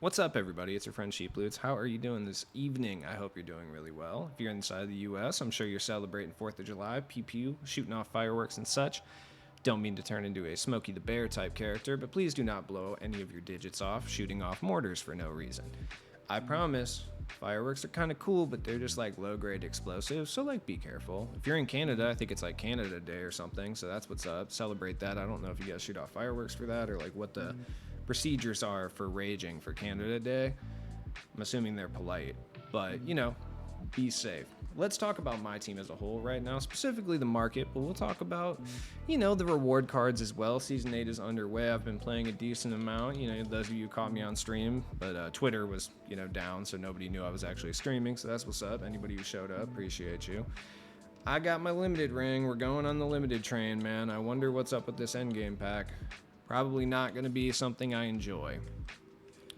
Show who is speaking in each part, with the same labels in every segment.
Speaker 1: What's up, everybody? It's your friend Sheeploots. How are you doing this evening? I hope you're doing really well. If you're inside the U.S., I'm sure you're celebrating 4th of July, pew pew, shooting off fireworks and such. Don't mean to turn into a Smokey the Bear type character, but please do not blow any of your digits off shooting off mortars for no reason. I promise, fireworks are kind of cool, but they're just like low-grade explosives, so like be careful. If you're in Canada, I think it's like Canada Day or something, so that's what's up. Celebrate that. I don't know if you guys shoot off fireworks for that or like what the procedures are for raging for Canada Day. I'm assuming they're polite, but be safe. Let's talk about my team as a whole right now, specifically the market, but we'll talk about, the reward cards as well. Season 8 is underway. I've been playing a decent amount. Those of you who caught me on stream, but Twitter was, down, so nobody knew I was actually streaming, so that's what's up. Anybody who showed up, appreciate you. I got my limited ring. We're going on the limited train, man. I wonder what's up with this endgame pack. Probably not going to be something I enjoy.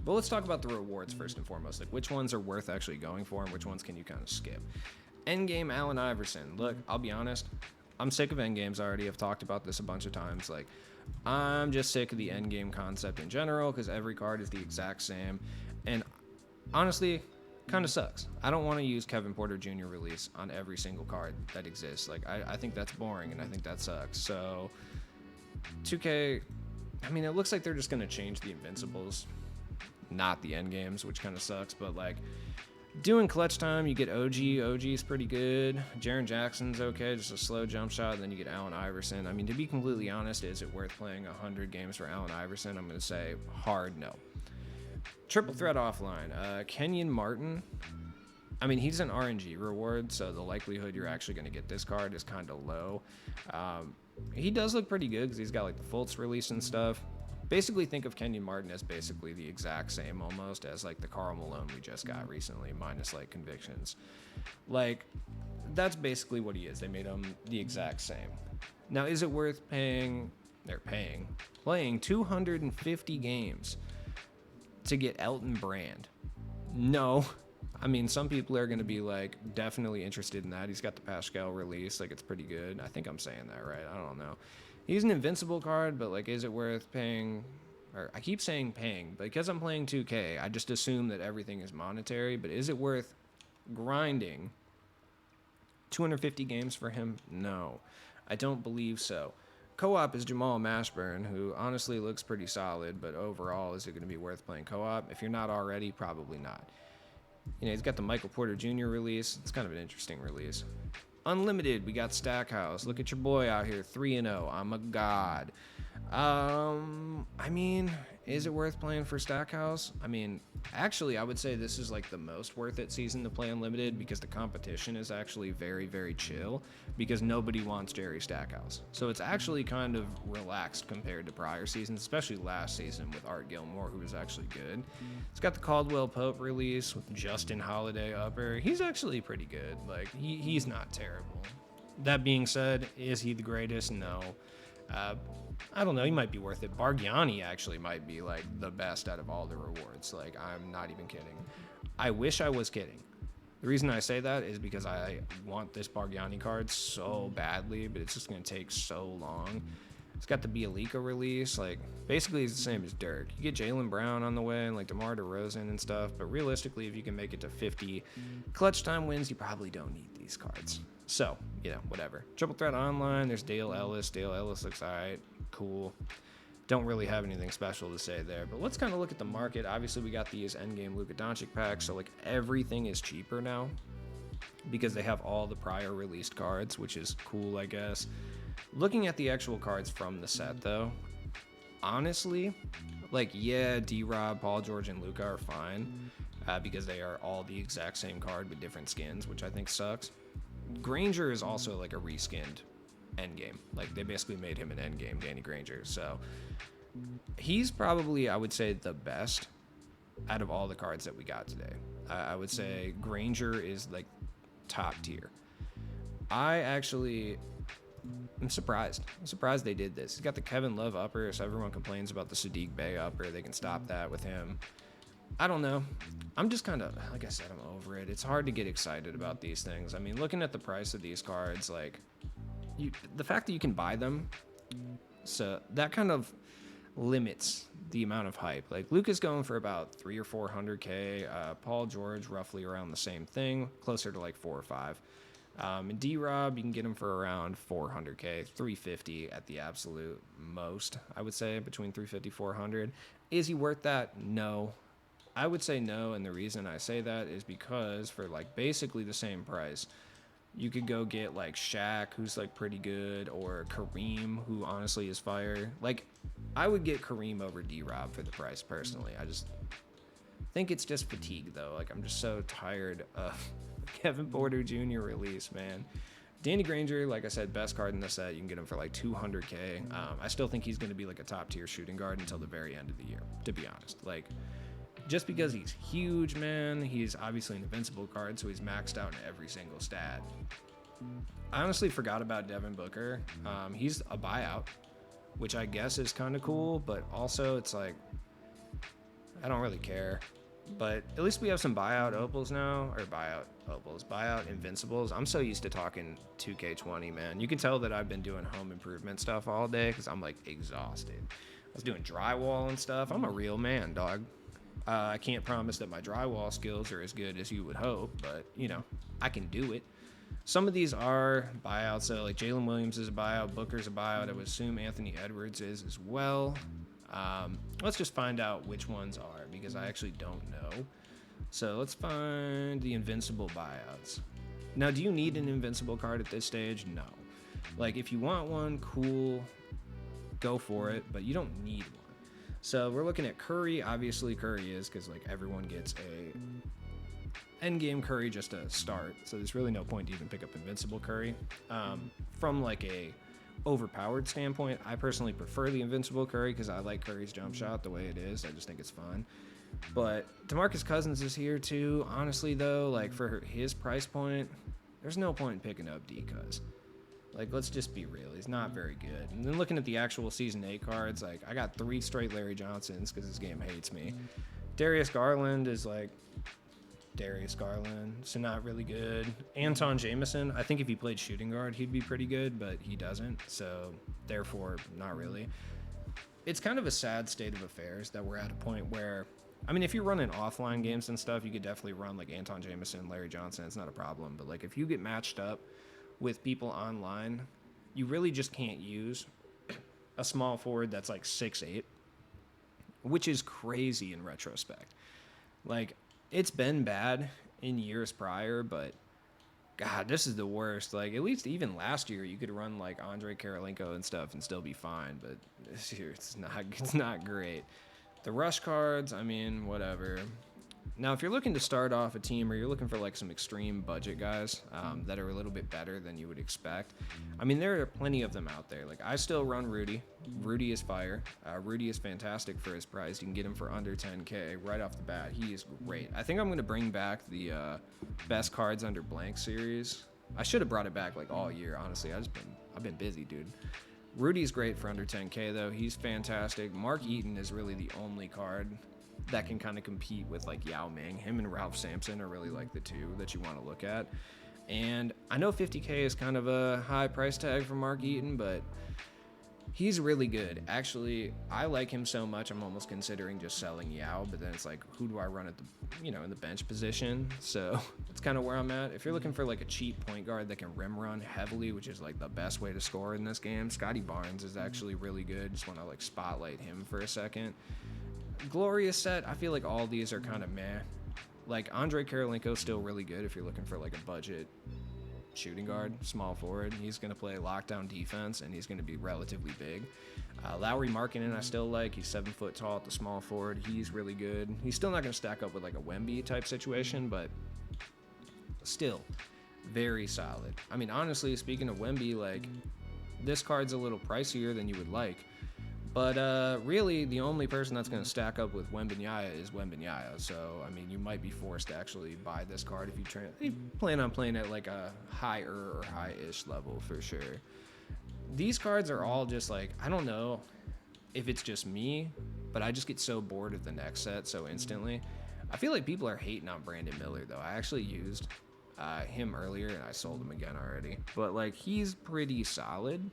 Speaker 1: But let's talk about the rewards first and foremost. Like, which ones are worth actually going for and which ones can you kind of skip? Endgame Allen Iverson. Look, I'll be honest. I'm sick of endgames already. I've talked about this a bunch of times. Like, I'm just sick of the endgame concept in general because every card is the exact same. And honestly, kind of sucks. I don't want to use Kevin Porter Jr. release on every single card that exists. Like, I think that's boring and I think that sucks. So, 2K... it looks like they're just going to change the Invincibles, not the end games, which kind of sucks. But, like, doing clutch time, you get OG. OG's pretty good. Jaren Jackson's okay, just a slow jump shot. And then you get Allen Iverson. To be completely honest, is it worth playing 100 games for Allen Iverson? I'm going to say hard no. Triple threat offline. Kenyon Martin. He's an RNG reward, so the likelihood you're actually going to get this card is kind of low. He does look pretty good because he's got like the Fultz release and stuff. Basically, think of Kenyon Martin as basically the exact same almost as like the Karl Malone we just got recently, minus like convictions. Like, that's basically what he is. They made him the exact same. Now, is it worth playing 250 games to get Elton Brand? No. Some people are going to be like definitely interested in that. He's got the Pascal release, like it's pretty good. I think I'm saying that right. I don't know. He's an invincible card, but like, is it worth paying? Or I keep saying paying, but because I'm playing 2K, I just assume that everything is monetary. But is it worth grinding 250 games for him? No, I don't believe so. Co-op is Jamal Mashburn, who honestly looks pretty solid, but overall, is it going to be worth playing co-op? If you're not already, probably not. He's got the Michael Porter Jr. release. It's kind of an interesting release. Unlimited, we got Stackhouse. Look at your boy out here, 3-0. I'm a god. Is it worth playing for Stackhouse? Actually, I would say this is like the most worth it season to play Unlimited because the competition is actually very, very chill because nobody wants Jerry Stackhouse. So it's actually kind of relaxed compared to prior seasons, especially last season with Art Gilmore, who was actually good. It's got the Caldwell Pope release with Justin Holiday upper. He's actually pretty good. Like, he's not terrible. That being said, is he the greatest? No. I don't know, he might be worth it. Bargiani actually might be like the best out of all the rewards. Like, I'm not even kidding. I wish I was kidding. The reason I say that is because I want this Bargiani card so badly, but it's just going to take so long. It's got the Bielika release. Like, basically it's the same as Dirk. You get Jaylen Brown on the way and like DeMar DeRozan and stuff, but realistically, if you can make it to 50 clutch time wins, you probably don't need these cards. So, whatever. Triple threat online, there's Dale Ellis. Dale Ellis looks alright. Cool. Don't really have anything special to say there, but let's kind of look at the market. Obviously, we got these endgame Luka Doncic packs, so like everything is cheaper now because they have all the prior released cards, which is cool, I guess. Looking at the actual cards from the set, though, honestly, like, yeah, D-Rob, Paul George, and Luka are fine because they are all the exact same card with different skins, which I think sucks. Granger is also like a reskinned endgame. Like, they basically made him an endgame Danny Granger. So he's probably, I would say, the best out of all the cards that we got today. I would say Granger is like top tier. I'm surprised. I'm surprised they did this. He's got the Kevin Love upper, so everyone complains about the Sadiq Bey upper. They can stop that with him. I don't know. I'm just kind of, like I said, I'm over it. It's hard to get excited about these things. Looking at the price of these cards, like, the fact that you can buy them, so that kind of limits the amount of hype. Like Luka's going for about 3 or 400K. Paul George roughly around the same thing, closer to like 4 or 5. And D-Rob, you can get him for around 400K, 350 at the absolute most, I would say, between 350, 400. Is he worth that? No. I would say no, and the reason I say that is because for like basically the same price, you could go get like Shaq, who's like pretty good, or Kareem, who honestly is fire. Like, I would get Kareem over D-Rob for the price personally. I just think it's just fatigue though. Like, I'm just so tired of Kevin Porter Jr. release, man. Danny Granger, like I said, best card in the set. You can get him for like 200K. I still think he's going to be like a top tier shooting guard until the very end of the year, to be honest. Like, just because he's huge, man, he's obviously an invincible card, so he's maxed out in every single stat. I honestly forgot about Devin Booker. He's a buyout, which I guess is kind of cool, but also it's like, I don't really care. But at least we have some buyout opals now, or buyout invincibles. I'm so used to talking 2K20, man. You can tell that I've been doing home improvement stuff all day because I'm like exhausted. I was doing drywall and stuff. I'm a real man, dog. I can't promise that my drywall skills are as good as you would hope, but, you know, I can do it. Some of these are buyouts, so like Jalen Williams is a buyout, Booker's a buyout. I would assume Anthony Edwards is as well. Let's just find out which ones are, because I actually don't know. So let's find the invincible buyouts. Now, do you need an invincible card at this stage? No. Like, if you want one, cool, go for it, but you don't need one. So we're looking at Curry. Obviously, Curry is, because like everyone gets a endgame Curry just to start. So there's really no point to even pick up Invincible Curry. From like a overpowered standpoint, I personally prefer the Invincible Curry because I like Curry's jump shot the way it is. I just think it's fun. But DeMarcus Cousins is here too. Honestly, though, like for his price point, there's no point in picking up D-Cuz. Like, let's just be real. He's not very good. And then looking at the actual Season 8 cards, like, I got 3 straight Larry Johnsons because this game hates me. Darius Garland is, like, Darius Garland, so not really good. Anton Jameson, I think if he played shooting guard, he'd be pretty good, but he doesn't, so therefore, not really. It's kind of a sad state of affairs that we're at a point where, I mean, if you're running offline games and stuff, you could definitely run, like, Anton Jameson, Larry Johnson. It's not a problem. But, like, if you get matched up with people online, you really just can't use a small forward that's like 6'8", which is crazy in retrospect. Like, it's been bad in years prior, but God, this is the worst. Like, at least even last year, you could run like Andre Karolinko and stuff and still be fine, but this year it's not great. The rush cards, I mean, whatever. Now, if you're looking to start off a team, or you're looking for like some extreme budget guys that are a little bit better than you would expect, I mean, there are plenty of them out there. Like, I still run Rudy. Rudy is fire. Rudy is fantastic for his price. You can get him for under 10K right off the bat. He is great. I think I'm going to bring back the best cards under blank series. I should have brought it back like all year, honestly. I've been busy, dude. Rudy's great for under 10K though. He's fantastic. Mark Eaton is really the only card that can kind of compete with like Yao Ming. Him and Ralph Sampson are really like the two that you want to look at. And I know 50K is kind of a high price tag for Mark Eaton, but he's really good. Actually, I like him so much, I'm almost considering just selling Yao, but then it's like, who do I run at the, in the bench position? So that's kind of where I'm at. If you're looking for like a cheap point guard that can rim run heavily, which is like the best way to score in this game, Scotty Barnes is actually really good. Just want to like spotlight him for a second. Glorious set, I feel like all these are kind of meh. Like, Andre Karolinko's still really good if you're looking for like a budget shooting guard, small forward. He's going to play lockdown defense, and he's going to be relatively big. Lauri Markkanen I still like. He's 7 foot tall at the small forward. He's really good. He's still not going to stack up with like a Wemby type situation, but still very solid. I mean, honestly, speaking of Wemby, like, this card's a little pricier than you would like. But really, the only person that's going to stack up with Wembanyama is Wembanyama. So, I mean, you might be forced to actually buy this card if you plan on playing at like a higher or high-ish level for sure. These cards are all just like, I don't know if it's just me, but I just get so bored of the next set so instantly. I feel like people are hating on Brandon Miller, though. I actually used him earlier, and I sold him again already. But, like, he's pretty solid.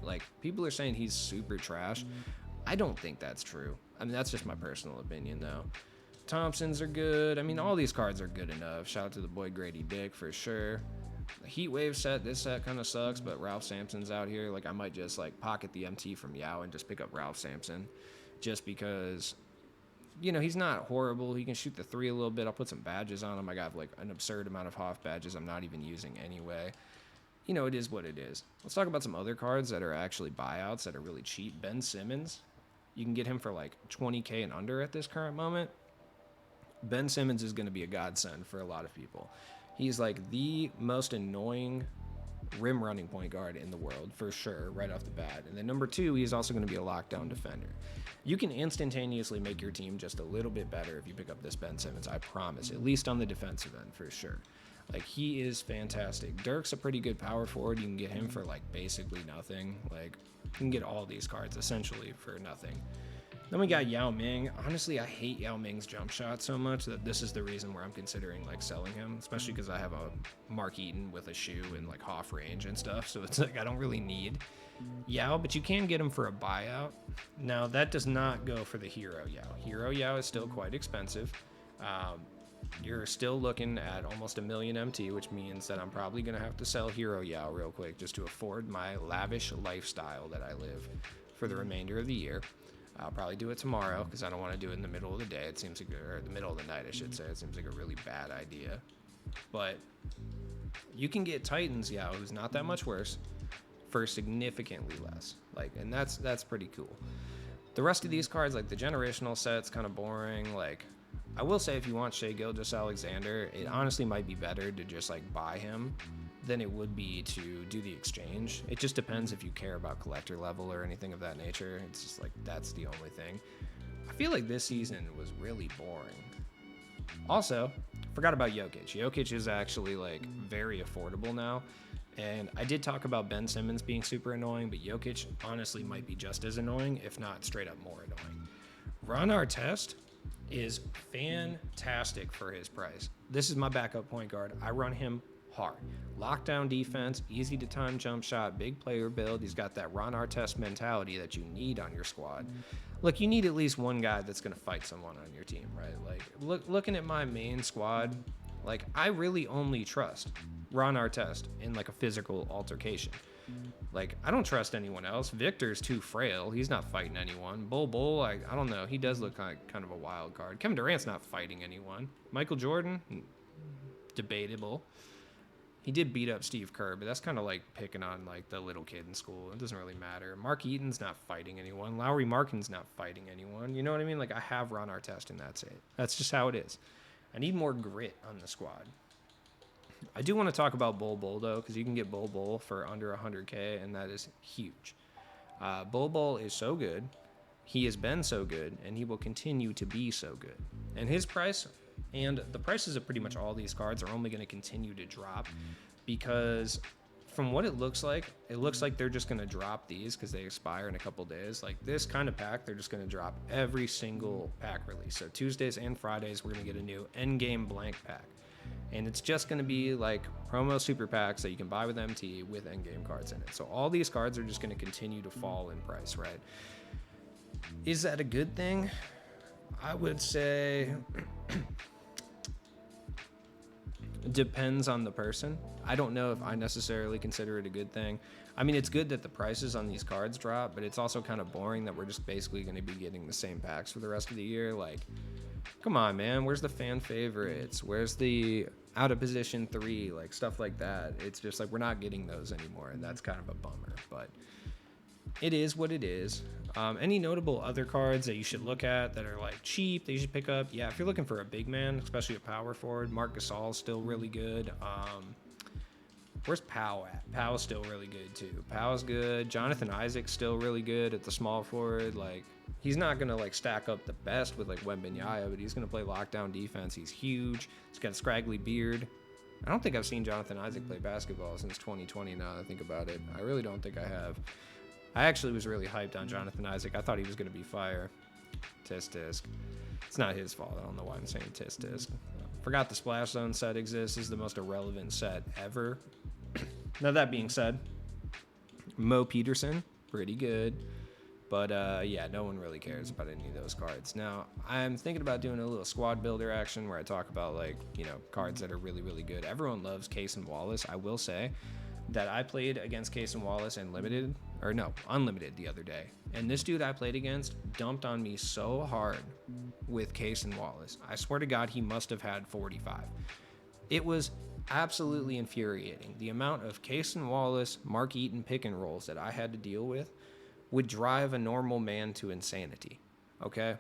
Speaker 1: Like, people are saying he's super trash. I don't think that's true. I mean, that's just my personal opinion, though. Thompsons are good. I mean, all these cards are good enough. Shout out to the boy Grady Dick for sure. The Heat Wave set, this set kind of sucks, but Ralph Sampson's out here. Like, I might just, like, pocket the MT from Yao and just pick up Ralph Sampson. Just because, you know, he's not horrible. He can shoot the three a little bit. I'll put some badges on him. I got, like, an absurd amount of Hoff badges I'm not even using anyway. You know, it is what it is. Let's talk about some other cards that are actually buyouts that are really cheap. Ben Simmons. You can get him for, like, 20K and under at this current moment. Ben Simmons is going to be a godsend for a lot of people. He's like the most annoying rim running point guard in the world, for sure, right off the bat. And then number two, he's also going to be a lockdown defender. You can instantaneously make your team just a little bit better if you pick up this Ben Simmons, I promise, at least on the defensive end, for sure. Like, he is fantastic. Dirk's a pretty good power forward. You can get him for, like, basically nothing. Like, you can get all these cards essentially for nothing. Then we got Yao Ming. Honestly, I hate Yao Ming's jump shot so much that this is the reason where I'm considering, like, selling him, especially because I have a Mark Eaton with a shoe and, like, Hoff range and stuff. So it's like I don't really need Yao, but you can get him for a buyout. Now, that does not go for the Hero Yao. Hero Yao is still quite expensive. You're still looking at almost $1 million MT, which means that I'm probably going to have to sell Hero Yao real quick just to afford my lavish lifestyle that I live for the remainder of the year. I'll probably do it tomorrow because I don't want to do it in the middle of the day. It seems like, or the middle of the night, I should say. It seems like a really bad idea. But you can get Titans Yao, who's not that much worse, for significantly less. Like, and that's pretty cool. The rest of these cards, like the generational set's kind of boring. Like, I will say if you want Shai Gilgeous-Alexander, it honestly might be better to just like buy him than it would be to do the exchange. It just depends if you care about collector level or anything of that nature. It's just like, that's the only thing. I feel like this season was really boring. Also, forgot about Jokic. Jokic is actually like very affordable now. And I did talk about Ben Simmons being super annoying, but Jokic honestly might be just as annoying, if not straight up more annoying. Ron Artest is fantastic for his price. This is my backup point guard. I run him hard. Lockdown defense, easy to time jump shot, big player build. He's got that Ron Artest mentality that you need on your squad. Look, you need at least one guy that's going to fight someone on your team, right? Like, looking at my main squad, like, I really only trust Ron Artest in, like, a physical altercation. Like, I don't trust anyone else. Victor's too frail. He's not fighting anyone. Bull, I don't know. He does look like kind of a wild card. Kevin Durant's not fighting anyone. Michael Jordan, debatable. He did beat up Steve Kerr, but that's kind of like picking on like the little kid in school. It doesn't really matter. Mark Eaton's not fighting anyone. Lowry Markin's not fighting anyone. You know what I mean? Like, I have Ron Artest, and that's it. That's just how it is. I need more grit on the squad. I do want to talk about Bull though, because you can get Bull for under 100K, and that is huge. Bull is so good. He has been so good, and he will continue to be so good. And his price, and the prices of pretty much all these cards, are only going to continue to drop, because from what it looks like they're just going to drop these because they expire in a couple days. Like, this kind of pack, they're just going to drop every single pack release. So Tuesdays and Fridays, we're going to get a new endgame blank pack. And it's just going to be like promo super packs that you can buy with MT with endgame cards in it. So all these cards are just going to continue to fall in price, right? Is that a good thing? I would say it depends on the person. I don't know if I necessarily consider it a good thing. I mean, it's good that the prices on these cards drop, but it's also kind of boring that we're just basically going to be getting the same packs for the rest of the year. Like, come on, man. Where's the fan favorites? Where's the out of position 3? Like, stuff like that. It's just like we're not getting those anymore, and that's kind of a bummer. But it is what it is. Any notable other cards that you should look at that are like cheap that you should pick up? Yeah, if you're looking for a big man, especially a power forward, Marc Gasol's still really good. Where's Powell at? Powell's still really good too. Powell's good. Jonathan Isaac's still really good at the small forward. Like, he's not gonna like stack up the best with like Wembanyama, but he's gonna play lockdown defense. He's huge. He's got a scraggly beard. I don't think I've seen Jonathan Isaac play basketball since 2020 now that I think about it. I really don't think I have. I actually was really hyped on Jonathan Isaac. I thought he was going to be fire. Tisk. It's not his fault. I don't know why I'm saying tisk. Forgot the Splash Zone set exists. This is the most irrelevant set ever. Now, that being said, Mo Peterson, pretty good. But yeah, no one really cares about any of those cards. Now, I'm thinking about doing a little squad builder action where I talk about, like, you know, cards that are really, really good. Everyone loves Case and Wallace. I will say that I played against Case and Wallace in unlimited the other day. And this dude I played against dumped on me so hard with Case and Wallace. I swear to God, he must have had 45. It was absolutely infuriating. The amount of Case and Wallace, Mark Eaton pick and rolls that I had to deal with would drive a normal man to insanity. Okay?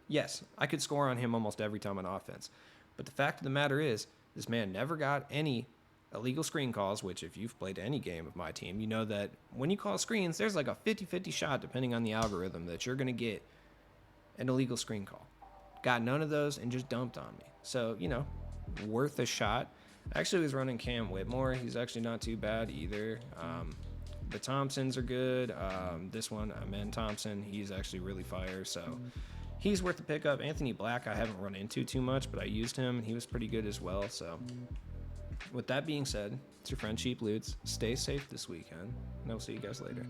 Speaker 1: Yes, I could score on him almost every time on offense. But the fact of the matter is, this man never got any illegal screen calls, which if you've played any game of my team, you know that when you call screens, there's like a 50-50 shot, depending on the algorithm, that you're going to get an illegal screen call. Got none of those and just dumped on me. So, you know, worth a shot. Actually, was running Cam Whitmore. He's actually not too bad either. The Thompsons are good. This one, Amen Thompson, he's actually really fire. So he's worth the pickup. Anthony Black, I haven't run into too much, but I used him and he was pretty good as well. So with that being said, it's your friend Cheap Loots. Stay safe this weekend, and I'll see you guys later.